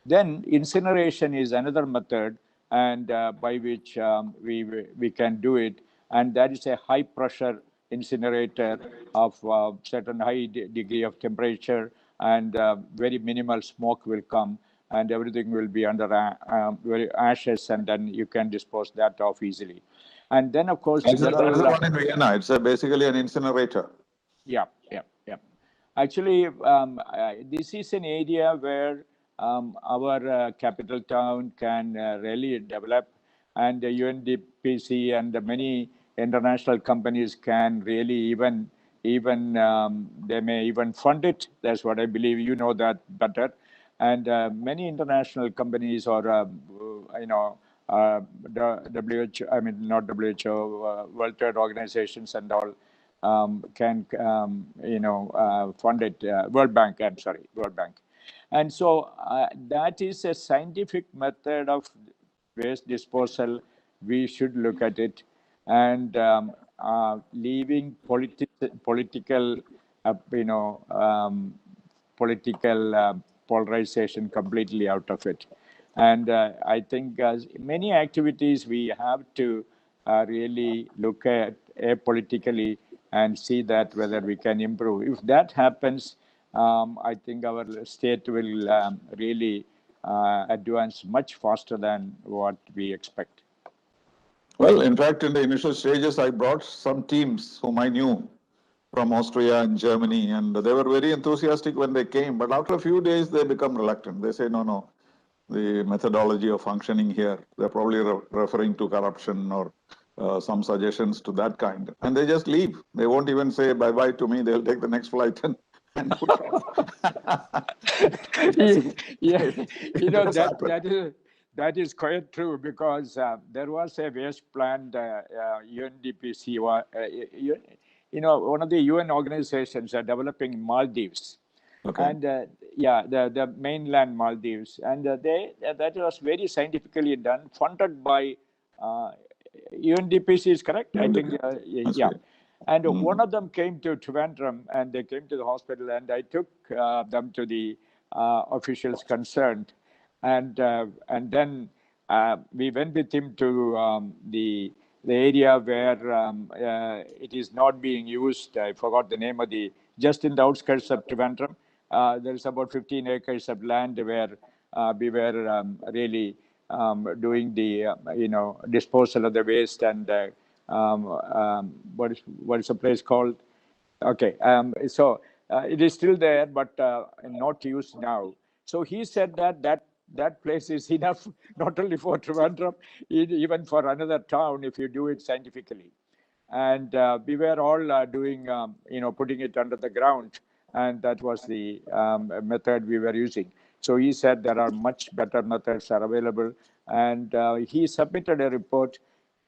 Speaker 2: Then incineration is another method, and by which we can do it, and that is a high pressure incinerator of certain high degree of temperature, and very minimal smoke will come, and everything will be under very ashes, and then you can dispose that off easily. And then, of course,
Speaker 1: That's the
Speaker 2: general.
Speaker 1: one in Vienna. It's basically an incinerator.
Speaker 2: Yeah. Actually, this is an area where our capital town can really develop, and the UNDPC and the many international companies can really even they may even fund it. That's what I believe. You know that better. And many international companies, or the WHO, I mean, not WHO, World Trade Organizations and all, can fund it. World Bank, I'm sorry, World Bank. And so that is a scientific method of waste disposal. We should look at it, and leaving political polarization completely out of it. And I think many activities we have to really look at apolitically and see that whether we can improve. If that happens, I think our state will really advance much faster than what we expect.
Speaker 1: Well, in fact, in the initial stages, I brought some teams whom I knew from Austria and Germany, and they were very enthusiastic when they came. But after a few days, they become reluctant. They say, no, the methodology of functioning here, they're probably referring to corruption or some suggestions to that kind. And they just leave. They won't even say bye-bye to me. They'll take the next flight and put off.
Speaker 2: Yeah, that is quite true, because there was a waste plan, UNDPC, one of the UN organizations are developing in Maldives.
Speaker 1: Okay.
Speaker 2: And the mainland Maldives, and that was very scientifically done, funded by UNDPC, is correct? I think, yeah.
Speaker 1: Right.
Speaker 2: And one of them came to Trivandrum, and they came to the hospital, and I took them to the officials concerned, and then we went with him to the area where it is not being used. I forgot the name of just in the outskirts of Trivandrum. There is about 15 acres of land where we were really doing the disposal of the waste, and what is the place called? Okay, so it is still there, but not used now. So he said that place is enough, not only for Trivandrum, even for another town if you do it scientifically. And we were all doing, putting it under the ground, and that was the method we were using. So he said there are much better methods are available, and he submitted a report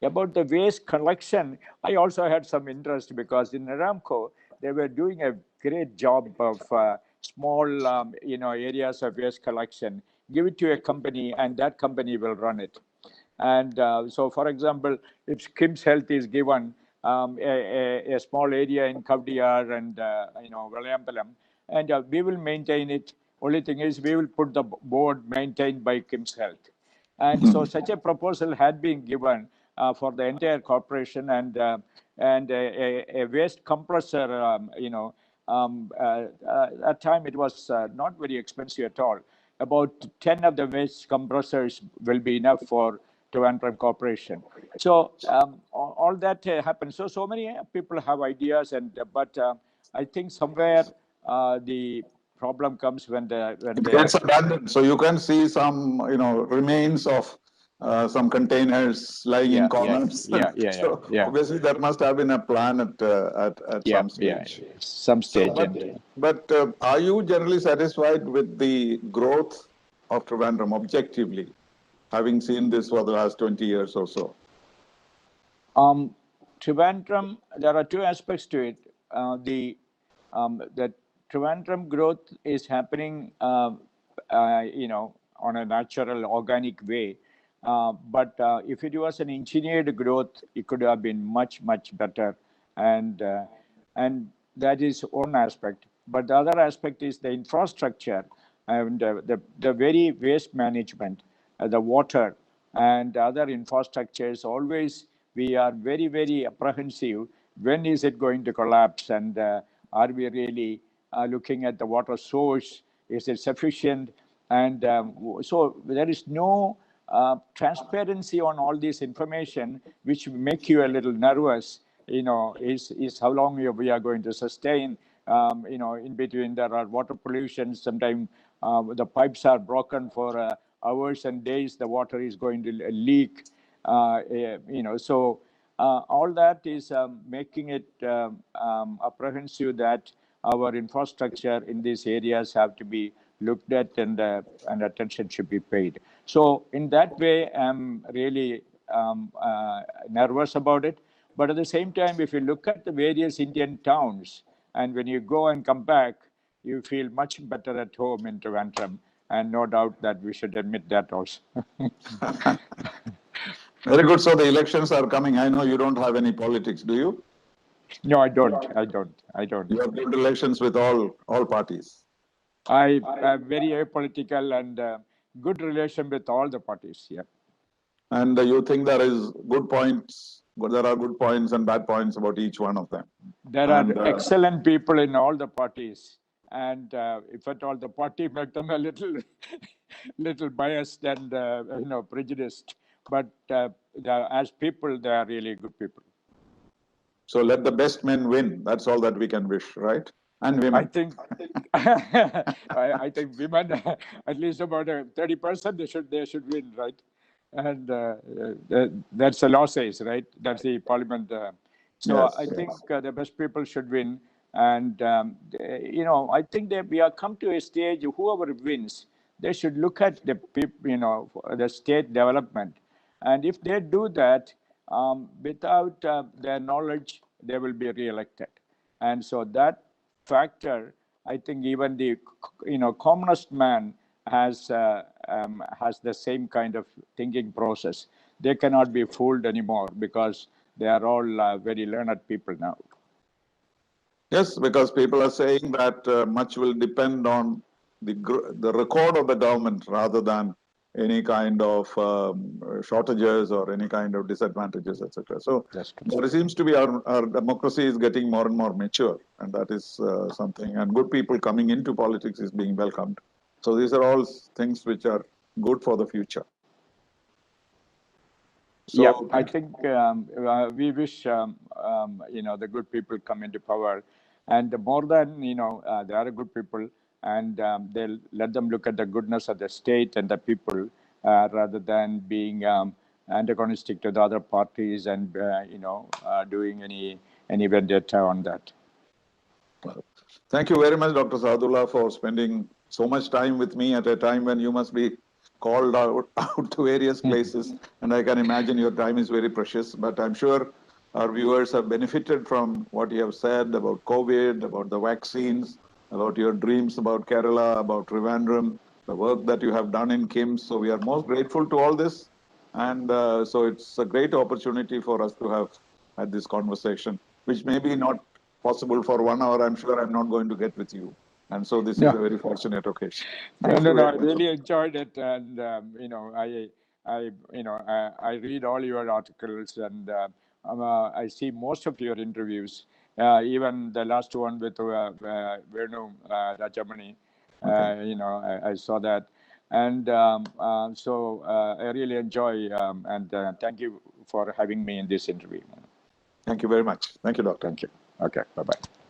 Speaker 2: about the waste collection. I also had some interest, because in Aramco, they were doing a great job of small, areas of waste collection. Give it to a company, and that company will run it. And so, for example, if KIMS Health is given a small area in Kavdiyar and Valayampalam, and we will maintain it. Only thing is, we will put the board maintained by KIMS Health. And so such a proposal had been given for the entire corporation, and a waste compressor, at time it was not very expensive at all. About 10 of the waste compressors will be enough for Trivandrum Corporation. So all that happens. So many people have ideas, but I think somewhere the problem comes when
Speaker 1: it gets abandoned. So you can see some, remains of some containers lying in corners. So obviously there must have been a plan at some stage.
Speaker 2: Yeah, some stage.
Speaker 1: But are you generally satisfied with the growth of Trivandrum objectively, having seen this for the last 20 years or so?
Speaker 2: Trivandrum, there are two aspects to it. The Trivandrum growth is happening, on a natural, organic way. But if it was an engineered growth, it could have been much, much better. And that is one aspect. But the other aspect is the infrastructure and the very waste management, the water and other infrastructures. Always we are very, very apprehensive. When is it going to collapse? And are we really looking at the water source? Is it sufficient? And so there is no transparency on all this information, which make you a little nervous. Is how long we are going to sustain. In between there are water pollution. Sometimes the pipes are broken for hours and days. The water is going to leak. So all that is making it apprehensive that our infrastructure in these areas have to be looked at and attention should be paid. So in that way, I'm really nervous about it. But at the same time, if you look at the various Indian towns, and when you go and come back, you feel much better at home in Trivandrum. And no doubt that we should admit that also.
Speaker 1: Very good. So the elections are coming. I know you don't have any politics, do you?
Speaker 2: No, I don't.
Speaker 1: You have good relations with all parties.
Speaker 2: I am very apolitical and good relation with all the parties. Yeah.
Speaker 1: And you think there are good points and bad points about each one of them.
Speaker 2: There are excellent people in all the parties. And if at all the party make them a little biased and prejudiced, but as people, they are really good people.
Speaker 1: So let the best men win. That's all that we can wish, right? And women.
Speaker 2: I think I think women, at least about 30%, they should win, right? And that's the law says, right? That's the parliament. I think the best people should win. And, I think that we are come to a stage, whoever wins, they should look at the people, the state development. And if they do that, without their knowledge, they will be re-elected. And so that factor, I think even the, commonest man has the same kind of thinking process. They cannot be fooled anymore because they are all very learned people now.
Speaker 1: Yes, because people are saying that much will depend on the record of the government rather than any kind of shortages or any kind of disadvantages, etc. So there seems to be our democracy is getting more and more mature, and that is something. And good people coming into politics is being welcomed. So these are all things which are good for the future.
Speaker 2: So, yeah, I think we wish the good people come into power, and more than they are good people, and they'll let them look at the goodness of the state and the people rather than being antagonistic to the other parties and doing any vendetta on that.
Speaker 1: Thank you very much, Dr. Sahadullah, for spending so much time with me at a time when you must be called out to various places. And I can imagine your time is very precious, but I'm sure our viewers have benefited from what you have said about COVID, about the vaccines, about your dreams about Kerala, about Trivandrum, the work that you have done in KIMS. So we are most grateful to all this. And so it's a great opportunity for us to have had this conversation, which may be not possible for 1 hour. I'm sure I'm not going to get with you. And so this is a very fortunate occasion.
Speaker 2: I really enjoyed it. And, I read all your articles and I see most of your interviews, even the last one with Venu Rajamani. I saw that. And so I really enjoy and thank you for having me in this interview.
Speaker 1: Thank you very much. Thank you, Doctor.
Speaker 2: Thank you. Okay, bye-bye.